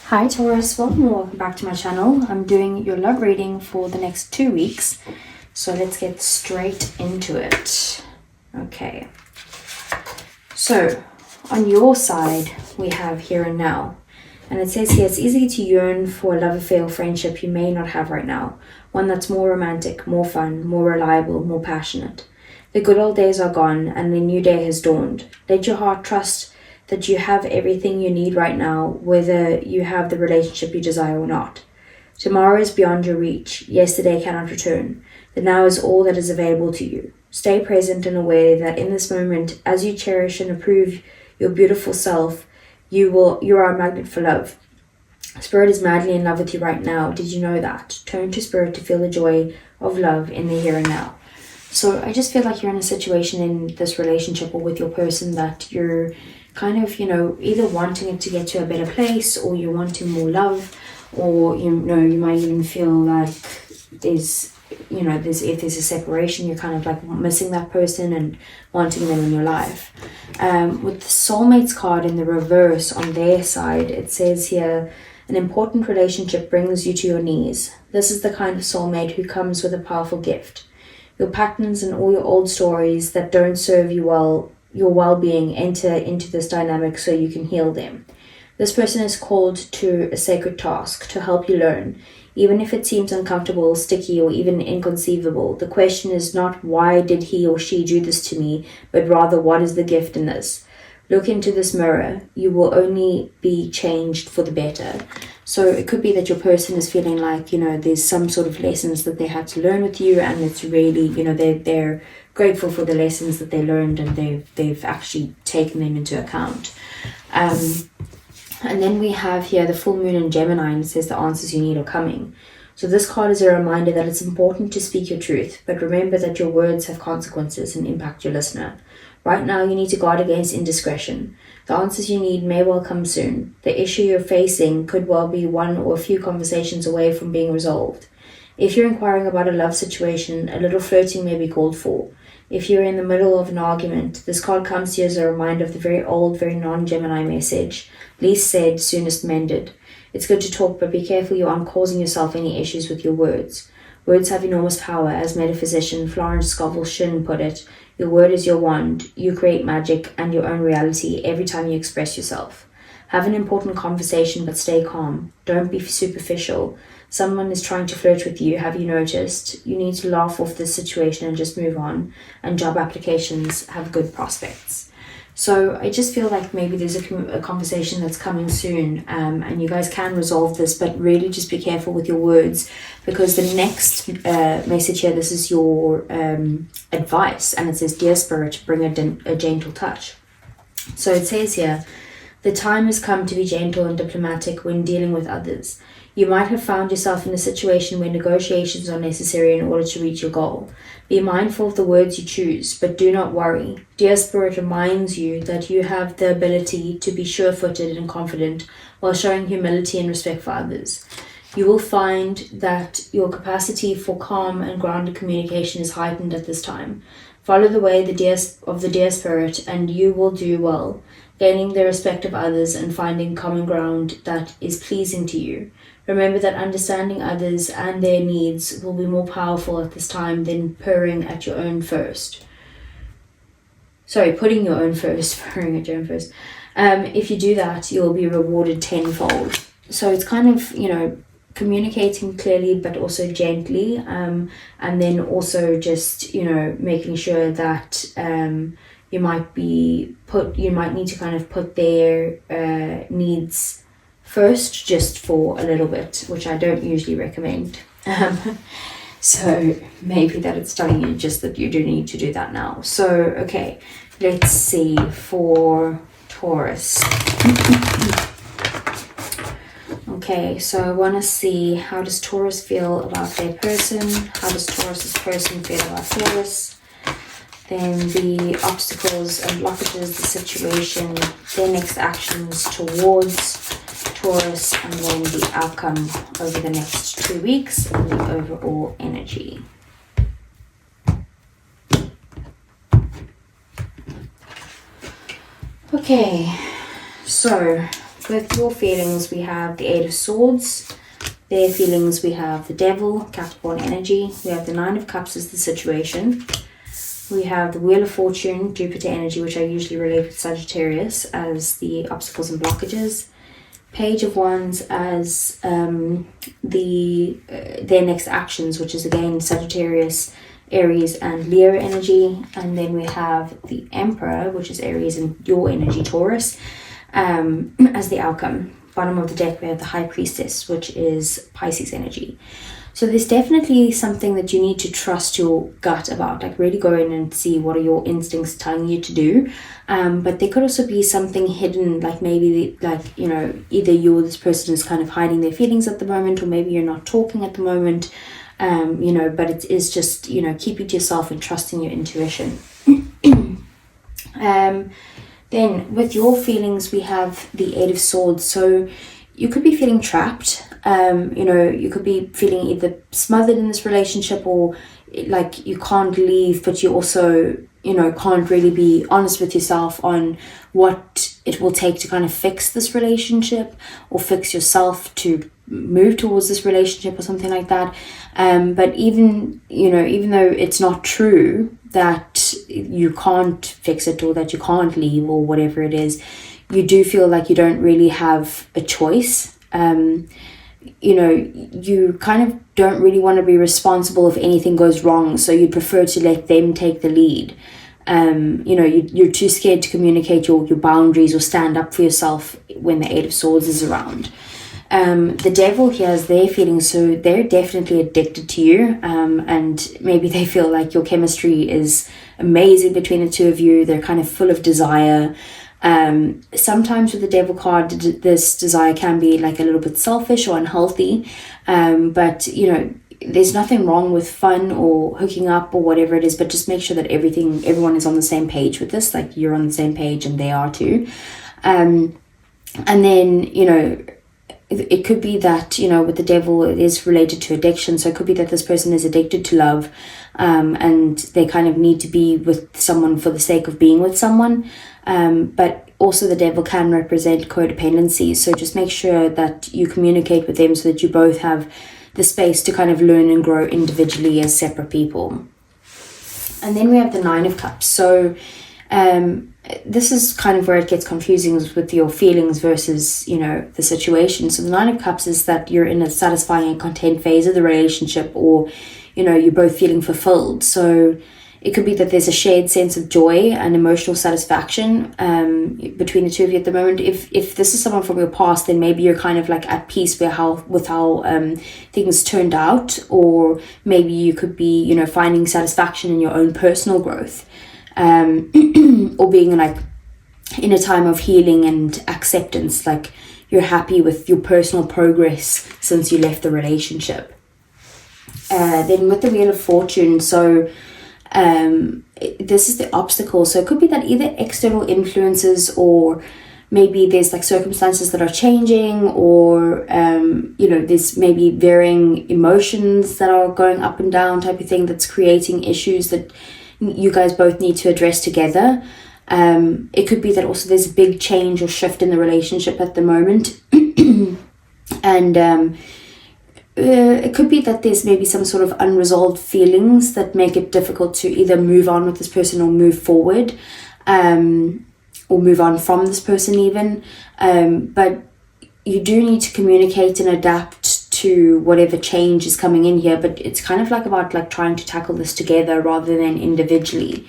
Hi Taurus, welcome back to my channel. I'm doing your love reading for the next 2 weeks. So let's get straight into it. Okay. So on your side, we have here and now. And it says here, it's easy to yearn for a love affair or friendship you may not have right now. One that's more romantic, more fun, more reliable, more passionate. The good old days are gone and a new day has dawned. Let your heart trust that you have everything you need right now, whether you have the relationship you desire or not. Tomorrow is beyond your reach. Yesterday cannot return. The now is all that is available to you. Stay present and aware that in this moment, as you cherish and approve your beautiful self, you are a magnet for love. Spirit is madly in love with you right now. Did you know that? Turn to Spirit to feel the joy of love in the here and now. So I just feel like you're in a situation in this relationship or with your person that you're kind of, either wanting it to get to a better place, or you're wanting more love, or, you might even feel like if there's a separation, you're kind of like missing that person and wanting them in your life. With the soulmates card in the reverse on their side, it says here, an important relationship brings you to your knees. This is the kind of soulmate who comes with a powerful gift. Your patterns and all your old stories that don't serve you well, your well-being, enter into this dynamic so you can heal them. This person is called to a sacred task to help you learn. Even if it seems uncomfortable, sticky, or even inconceivable, the question is not why did he or she do this to me, but rather what is the gift in this? Look into this mirror. You will only be changed for the better. So it could be that your person is feeling like, there's some sort of lessons that they had to learn with you, and it's really, they're grateful for the lessons that they learned, and they've actually taken them into account. And then we have here the full moon in Gemini, and it says the answers you need are coming. So this card is a reminder that it's important to speak your truth, but remember that your words have consequences and impact your listener. Right now, you need to guard against indiscretion. The answers you need may well come soon. The issue you're facing could well be one or a few conversations away from being resolved. If you're inquiring about a love situation, a little flirting may be called for. If you're in the middle of an argument, this card comes to you as a reminder of the very old, very non-Gemini message. Least said, soonest mended. It's good to talk, but be careful you aren't causing yourself any issues with your words. Words have enormous power. As metaphysician Florence Scovel Shinn put it, your word is your wand. You create magic and your own reality every time you express yourself. Have an important conversation, but stay calm. Don't be superficial. Someone is trying to flirt with you. Have you noticed? You need to laugh off this situation and just move on. And job applications have good prospects. So I just feel like maybe there's a conversation that's coming soon, and you guys can resolve this, but really just be careful with your words, because the next message here, this is your advice, and it says, Dear Spirit, bring a gentle touch. So it says here, the time has come to be gentle and diplomatic when dealing with others. You might have found yourself in a situation where negotiations are necessary in order to reach your goal. Be mindful of the words you choose, but do not worry. Dear Spirit reminds you that you have the ability to be sure-footed and confident while showing humility and respect for others. You will find that your capacity for calm and grounded communication is heightened at this time. Follow the way of the Dear Spirit, and you will do well, gaining the respect of others and finding common ground that is pleasing to you. Remember that understanding others and their needs will be more powerful at this time than purring at your own first. Sorry, putting your own first, purring at your own first. If you do that, you'll be rewarded tenfold. So it's kind of, communicating clearly but also gently, and then also just, making sure that you might need to kind of put their needs first, just for a little bit, which I don't usually recommend. So maybe that it's telling you just that you do need to do that now. So, okay, let's see for Taurus. Okay, so I want to see, how does Taurus feel about their person? How does Taurus's person feel about Taurus? Then the obstacles and blockages, the situation, their next actions towards Taurus, and then the outcome over the next 2 weeks and the overall energy. Okay, so with your feelings, we have the Eight of Swords. Their feelings, we have the Devil, Capricorn energy. We have the Nine of Cups as the situation. We have the Wheel of Fortune, Jupiter energy, which I usually relate with Sagittarius as the obstacles and blockages. Page of Wands as their next actions, which is again Sagittarius, Aries and Leo energy. And then we have the Emperor, which is Aries and your energy, Taurus, as the outcome. Bottom of the deck, we have the High Priestess, which is Pisces energy. So there's definitely something that you need to trust your gut about, like really go in and see what are your instincts telling you to do. But there could also be something hidden, like maybe either you or this person is kind of hiding their feelings at the moment, or maybe you're not talking at the moment, but it is just, keeping to yourself and trusting your intuition. Then with your feelings, we have the Eight of Swords. So you could be feeling trapped. You could be feeling either smothered in this relationship, or like you can't leave, but you also, can't really be honest with yourself on what it will take to kind of fix this relationship or fix yourself to move towards this relationship or something like that. But even though it's not true that you can't fix it or that you can't leave or whatever it is, you do feel like you don't really have a choice. You kind of don't really want to be responsible if anything goes wrong, so you prefer to let them take the lead. You're too scared to communicate your boundaries or stand up for yourself when the Eight of Swords is around. The Devil here has their feelings, so they're definitely addicted to you, and maybe they feel like your chemistry is amazing between the two of you. They're kind of full of desire. Sometimes with the Devil card, this desire can be like a little bit selfish or unhealthy, but there's nothing wrong with fun or hooking up or whatever it is, but just make sure that everyone is on the same page with this, like you're on the same page and they are too. And then it could be that with the Devil, it is related to addiction, so it could be that this person is addicted to love, and they kind of need to be with someone for the sake of being with someone. But also the Devil can represent codependency, so just make sure that you communicate with them so that you both have the space to kind of learn and grow individually as separate people. And then we have the Nine of Cups. So this is kind of where it gets confusing with your feelings versus the situation. So the Nine of Cups is that you're in a satisfying and content phase of the relationship, or you're both feeling fulfilled. So it could be that there's a shared sense of joy and emotional satisfaction between the two of you at the moment. If this is someone from your past, then maybe you're kind of like at peace with how things turned out, or maybe you could be finding satisfaction in your own personal growth, or being like in a time of healing and acceptance, like you're happy with your personal progress since you left the relationship. Then with the Wheel of Fortune, so this is the obstacle. So it could be that either external influences, or maybe there's like circumstances that are changing, or there's maybe varying emotions that are going up and down type of thing that's creating issues that you guys both need to address together. It could be that also there's a big change or shift in the relationship at the moment. And it could be that there's maybe some sort of unresolved feelings that make it difficult to either move on with this person or move forward, or move on from this person even. But you do need to communicate and adapt to whatever change is coming in here, but it's kind of like about like trying to tackle this together rather than individually.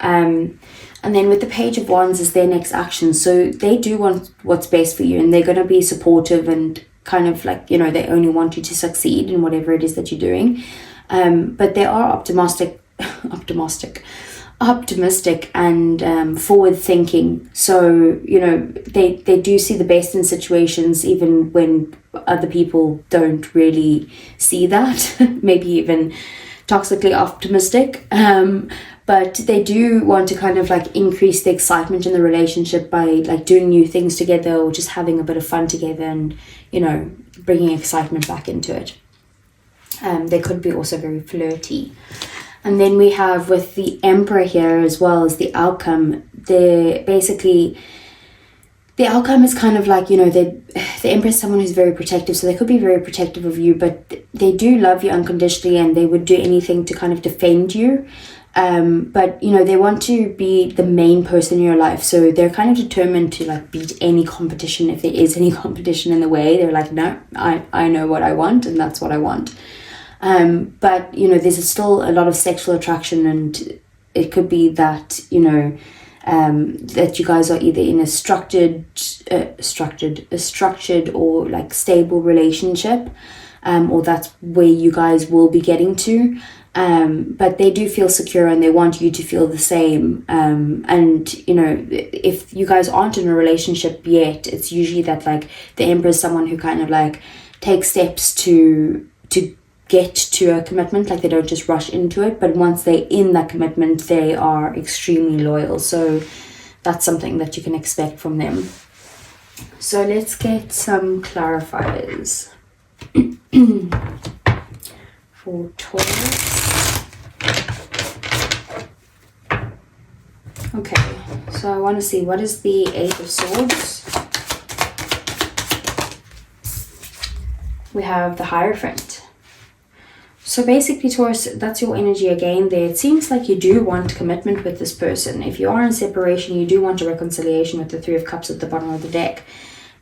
And then with the Page of Wands is their next action. So they do want what's best for you, and they're going to be supportive and kind of like, they only want you to succeed in whatever it is that you're doing. But they are optimistic and forward thinking. So, they do see the best in situations, even when other people don't really see that, maybe even toxically optimistic. But they do want to kind of like increase the excitement in the relationship by like doing new things together, or just having a bit of fun together, and bringing excitement back into it. They could be also very flirty. And then we have with the Emperor here as well as the outcome, their the outcome is kind of like, the Empress is someone who's very protective, so they could be very protective of you, but they do love you unconditionally, and they would do anything to kind of defend you. But they want to be the main person in your life, so they're kind of determined to like beat any competition if there is any competition in the way. They're like, no, I know what I want, and that's what I want. But there's still a lot of sexual attraction, and it could be that that you guys are either in a structured or like stable relationship, or that's where you guys will be getting to. But they do feel secure, and they want you to feel the same. And if you guys aren't in a relationship yet, it's usually that like the Emperor is someone who kind of like takes steps to get to a commitment. Like they don't just rush into it, but once they're in that commitment, they are extremely loyal. So that's something that you can expect from them. So let's get some clarifiers for Taurus. Okay, so I want to see, what is the Eight of Swords? We have the Hierophant. So basically, Taurus, that's your energy again there. It seems like you do want commitment with this person. If you are in separation, you do want a reconciliation with the Three of Cups at the bottom of the deck.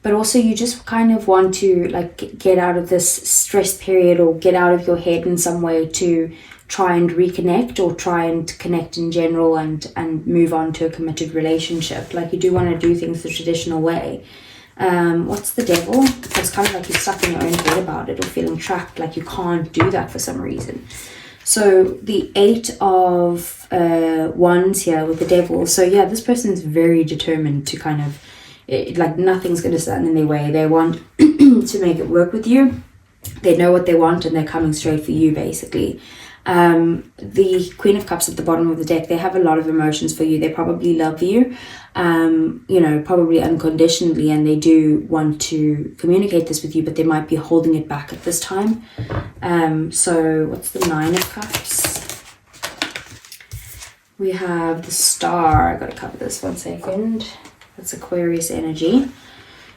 But also you just kind of want to like get out of this stress period, or get out of your head in some way to try and reconnect, or try and connect in general, and move on to a committed relationship. Like you do want to do things the traditional way. What's the Devil? It's kind of like you're stuck in your own head about it, or feeling trapped, like you can't do that for some reason. So the Eight of Wands here with the Devil. So yeah, this person is very determined to kind of, like nothing's going to stand in their way. They want to make it work with you. They know what they want, and they're coming straight for you, basically. The Queen of Cups at the bottom of the deck, they have a lot of emotions for you. They probably love you, probably unconditionally, and they do want to communicate this with you, but they might be holding it back at this time. So what's the Nine of Cups? We have the Star. I gotta cover this 1 second. That's Aquarius energy.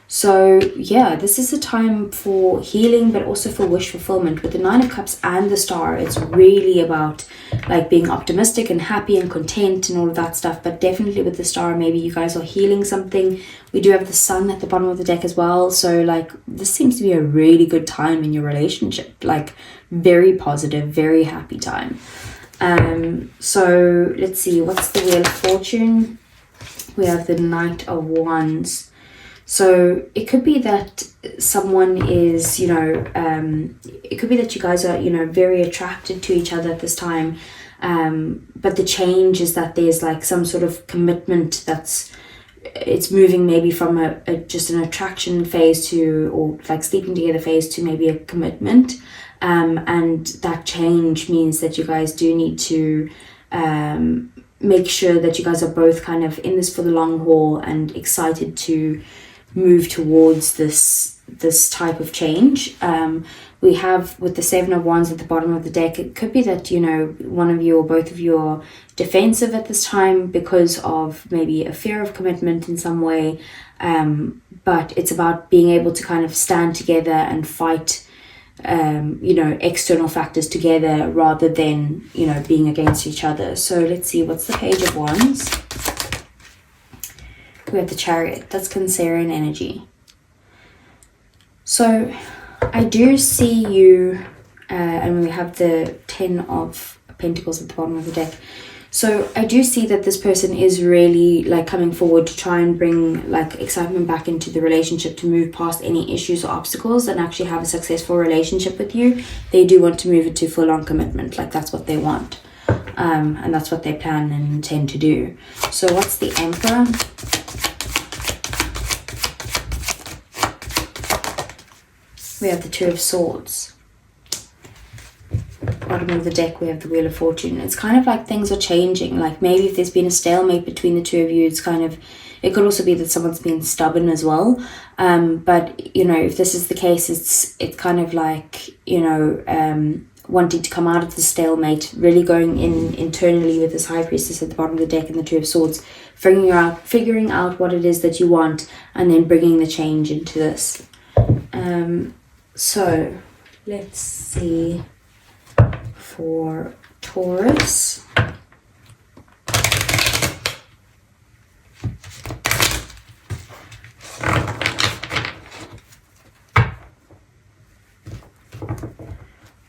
So yeah, this is a time for healing, but also for wish fulfillment. With the Nine of Cups and the Star, it's really about like being optimistic and happy and content and all of that stuff. But definitely with the Star, maybe you guys are healing something. We do have the Sun at the bottom of the deck as well. So like this seems to be a really good time in your relationship. Like very positive, very happy time. So let's see, what's the Wheel of Fortune? We have the Knight of Wands. So it could be that someone is, it could be that you guys are, very attracted to each other at this time. But the change is that there's like some sort of commitment it's moving maybe from just an attraction phase to, or like sleeping together phase to maybe a commitment. And that change means that you guys do need to make sure that you guys are both kind of in this for the long haul and excited to move towards this type of change. We have with the Seven of Wands at the bottom of the deck, it could be that one of you or both of you are defensive at this time because of maybe a fear of commitment in some way, but it's about being able to kind of stand together and fight external factors together rather than being against each other. So let's see, what's the Page of Wands? We have the Chariot. That's Cancerian energy. So I do see you, and we have the 10 of Pentacles at the bottom of the deck. So I do see that this person is really like coming forward to try and bring like excitement back into the relationship, to move past any issues or obstacles and actually have a successful relationship with you. They do want to move it to full-on commitment. Like that's what they want. And that's what they plan and intend to do. So what's the Emperor? We have the Two of Swords. Bottom of the deck, we have the Wheel of Fortune. It's kind of like things are changing. Like maybe if there's been a stalemate between the two of you, it's kind of, it could also be that someone's been stubborn as well. But if this is the case, it's kind of like, wanting to come out of the stalemate, really going in internally with this High Priestess at the bottom of the deck and the Two of Swords, figuring out what it is that you want, and then bringing the change into this. So let's see for Taurus.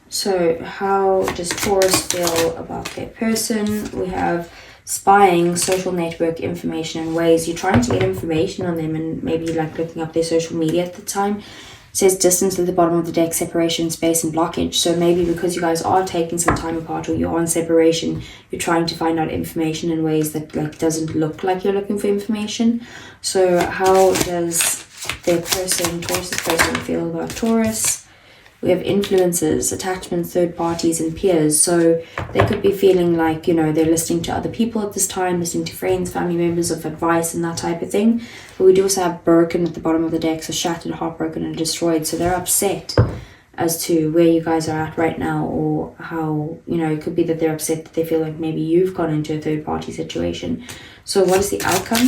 So how does Taurus feel about their person? We have spying, social network information, and ways. You're trying to get information on them and maybe like looking up their social media at the time. It says distance at the bottom of the deck, separation, space, and blockage. So maybe because you guys are taking some time apart or you're on separation, you're trying to find out information in ways that like doesn't look like you're looking for information. So how does their person, Taurus's person, feel about Taurus? We have influences, attachments, third parties, and peers. So they could be feeling like, you know, they're listening to other people at this time, listening to friends, family members of advice and that type of thing. But we do also have broken at the bottom of the deck, so shattered, heartbroken, and destroyed. So they're upset as to where you guys are at right now, or how, you know, it could be that they're upset that they feel like maybe you've gone into a third party situation. So what is the outcome?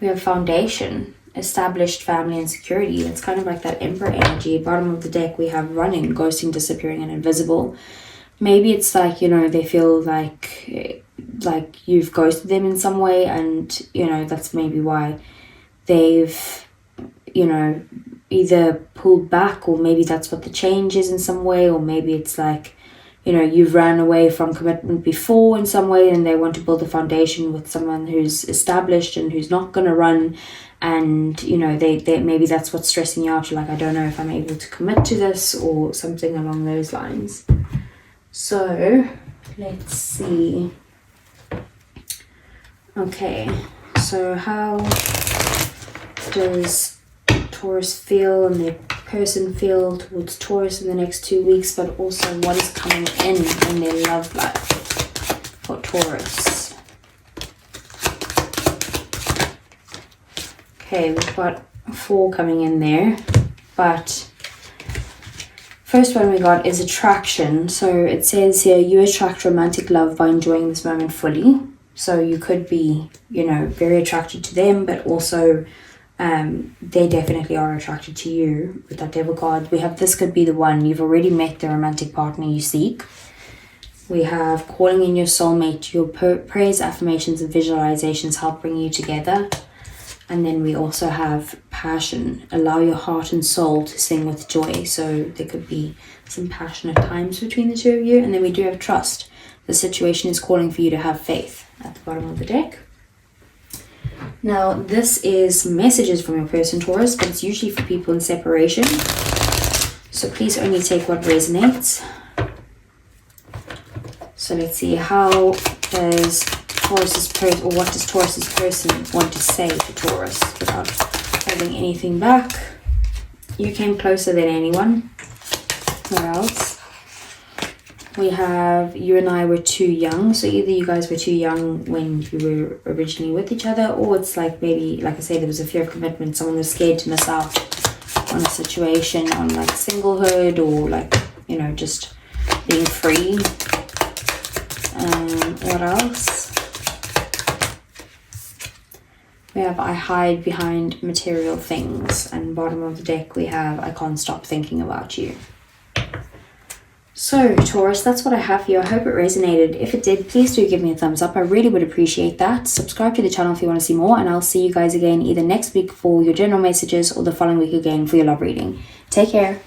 We have foundation, established family and security. It's kind of like that Emperor energy. Bottom of the deck we have running, ghosting, disappearing, and invisible. Maybe it's like, you know, they feel like you've ghosted them in some way, and you know that's maybe why they've, you know, either pulled back, or maybe that's what the change is in some way, or maybe it's like, you know, you've ran away from commitment before in some way and they want to build a foundation with someone who's established and who's not going to run. And, you know, they maybe that's what's stressing you out. You're like, I don't know if I'm able to commit to this, or something along those lines. So, let's see. Okay, so how does Taurus feel and their person feel towards Taurus in the next 2 weeks, but also what is coming in their love life for Taurus? Okay, we've got 4 coming in there, but first one we got is attraction. So it says here, you attract romantic love by enjoying this moment fully. So you could be, you know, very attracted to them, but also they definitely are attracted to you with that Devil card. We have this could be the one. You've already met the romantic partner you seek. We have calling in your soulmate. Your prayers, affirmations, and visualizations help bring you together. And then we also have passion. Allow your heart and soul to sing with joy. So there could be some passionate times between the two of you. And then we do have trust. The situation is calling for you to have faith at the bottom of the deck. Now, this is messages from your person, Taurus, but it's usually for people in separation. So please only take what resonates. So let's see, how does Taurus's person, or what does Taurus's person want to say to Taurus without holding anything back? You came closer than anyone. What else? We have, you and I were too young. So either you guys were too young when you were originally with each other, or it's like maybe, like I say, there was a fear of commitment. Someone was scared to miss out on a situation, on like singlehood, or like, you know, just being free. What else? We have, I hide behind material things. And bottom of the deck we have, I can't stop thinking about you. So Taurus, that's what I have for you. I hope it resonated. If it did, please do give me a thumbs up. I really would appreciate that. Subscribe to the channel if you want to see more, and I'll see you guys again either next week for your general messages or the following week again for your love reading. Take care.